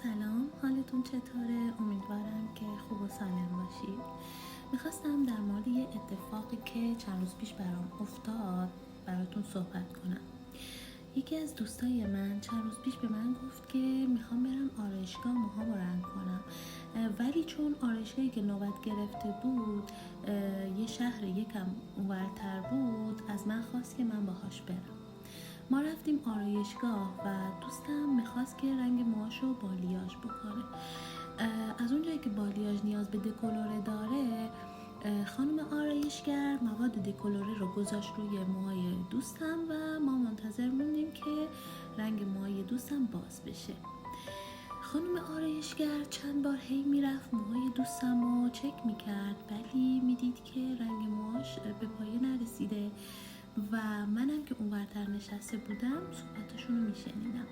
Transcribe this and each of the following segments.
سلام، حالتون چطوره؟ امیدوارم که خوب و سالم باشید. میخواستم در مورد یه اتفاقی که چند روز پیش برام افتاد براتون صحبت کنم. یکی از دوستای من چند روز پیش به من گفت که میخوام برم آرایشگاه موهامو رنگ کنم، ولی چون آرایشگاهی که نوبت گرفته بود یه شهر یکم اونورتر بود، از من خواست که من باهاش برم. ما رفتیم آرایشگاه و دوستم میخواست که رنگ موهاشو بالیاژ بکنه. از اونجایی که بالیاژ نیاز به دکولوره داره، خانم آرایشگر مواد دکولوره رو گذاشت روی موهای دوستم و ما منتظر موندیم که رنگ موهای دوستم باز بشه. خانم آرایشگر چند بار هی میرفت موهای دوستم رو چک میکرد، ولی میدید که رنگ موهاش به پایه نرسیده و منم که اونورتر نشسته بودم صحبتشون رو میشنیدم.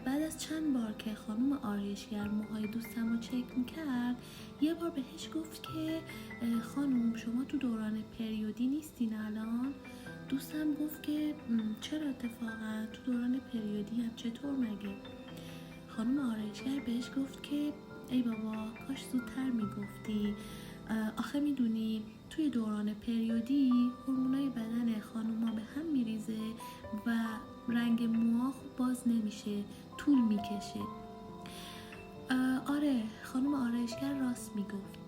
بعد از چند بار که خانم آرایشگر موهای دوستم رو چک میکرد، یه بار بهش گفت که خانم شما تو دوران پریودی نیستین الان؟ دوستم گفت که چرا اتفاقا تو دوران پریودی هم چطور مگه؟ خانم آرایشگر بهش گفت که ای بابا کاش زودتر میگفتی، آخه میدونی توی دوران پریودی هورمونای بدن خانوما به هم میریزه و رنگ موها خوب باز نمیشه، طول میکشه. آره، خانم آرایشگر راست میگفت.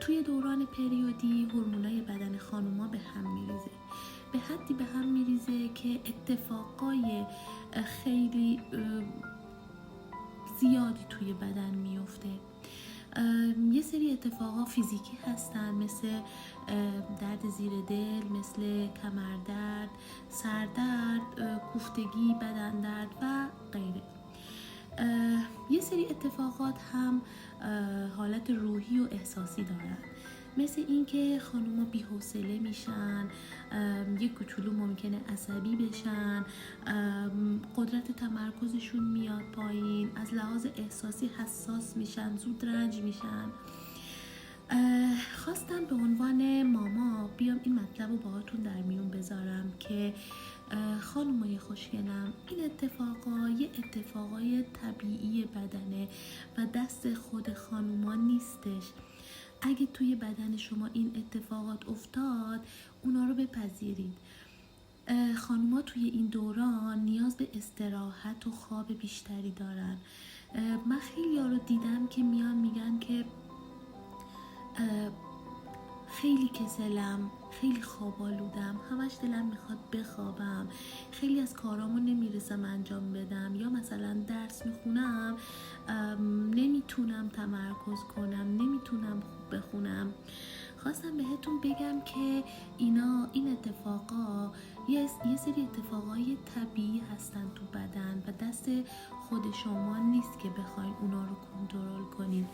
توی دوران پریودی هورمونای بدن خانوما به هم میریزه، به حدی به هم میریزه که اتفاقای خیلی زیادی توی بدن میفته. یه سری اتفاقا فیزیکی هستن، مثل درد زیر دل، مثل کمردرد، سردرد، کوفتگی، بدن درد و غیره. یه سری اتفاقات هم حالت روحی و احساسی دارن، مثل اینکه خانوما بی‌حوصله میشن، یک کوچولو ممکنه عصبی بشن، قدرت تمرکزشون میاد پایین، از لحاظ احساسی حساس میشن، زود رنج میشن. خواستم به عنوان ماما بیام این مطلب رو باهاتون در میون بذارم که خانمای خوشگلم، این اتفاقا یه اتفاقای طبیعی بدنه و دست خود خانوما نیستش. اگه توی بدن شما این اتفاقات افتاد، اونا رو بپذیرید. خانوما توی این دوران نیاز به استراحت و خواب بیشتری دارن. من خیلی ها رو دیدم که میان میگن که خیلی کسلم، خیلی خوابالودم، همش دلم میخواد بخوابم، خیلی از کارامو نمیرسم انجام بدم، یا مثلا درس میخونم نمیتونم تمرکز کنم، نمیتونم خوب بخونم. خواستم بهتون بگم که این اتفاقا یه سری اتفاقای طبیعی هستن تو بدن و دست خود شما نیست که بخواین اونا رو کنترل کنین.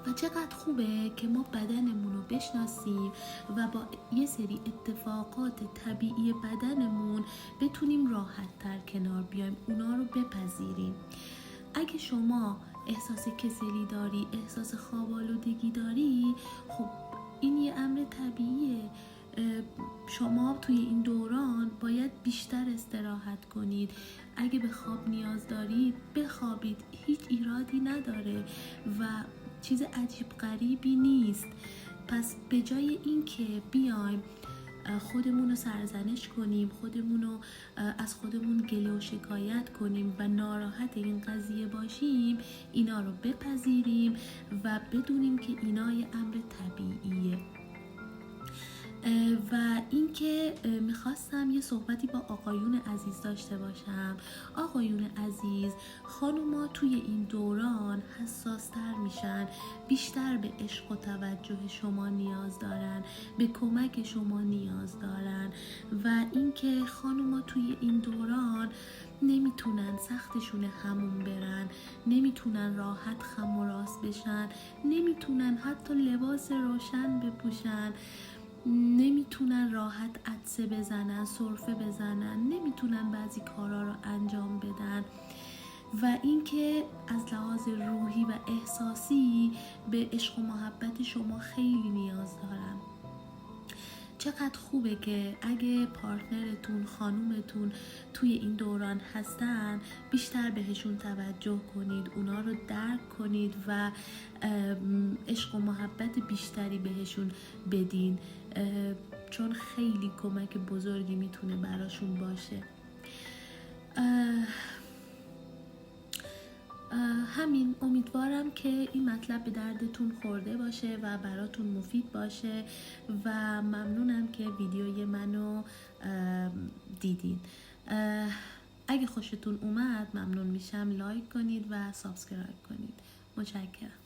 و چقدر خوبه که ما بدنمون رو بشناسیم و با یه سری اتفاقات طبیعی بدنمون بتونیم راحت تر کنار بیایم، اونا رو بپذیریم. اگه شما احساس کسلی داری، احساس خواب‌آلودگی داری، خب این یه امر طبیعیه. شما توی این دوران باید بیشتر استراحت کنید. اگه به خواب نیاز دارید بخوابید، هیچ ایرادی نداره و چیز عجیب غریبی نیست. پس به جای این که بیایم خودمون رو سرزنش کنیم، از خودمون گله و شکایت کنیم و ناراحت این قضیه باشیم، اینا رو بپذیریم و بدونیم که اینا یه امر طبیعیه. و اینکه میخواستم یه صحبتی با آقایون عزیز داشته باشم. آقایون عزیز، خانوما توی این دوران حساستر میشن، بیشتر به عشق و توجه شما نیاز دارن، به کمک شما نیاز دارن و اینکه خانوما توی این دوران نمیتونن سختشون حموم برن، نمیتونن راحت خم و راست بشن، نمیتونن حتی لباس روشن بپوشن، نمیتونن راحت عطسه بزنن، سرفه بزنن، نمیتونن بعضی کارا رو انجام بدن و اینکه از لحاظ روحی و احساسی به عشق و محبت شما خیلی نیاز دارن. چقدر خوبه که اگه پارتنرتون، خانومتون توی این دوران هستن بیشتر بهشون توجه کنید، اونا رو درک کنید و عشق و محبت بیشتری بهشون بدین، چون خیلی کمک بزرگی میتونه براشون باشه. همین، امیدوارم که این مطلب به دردتون خورده باشه و براتون مفید باشه و ممنونم که ویدیوی منو دیدین. اگه خوشتون اومد ممنون میشم لایک کنید و سابسکرایب کنید. متشکرم.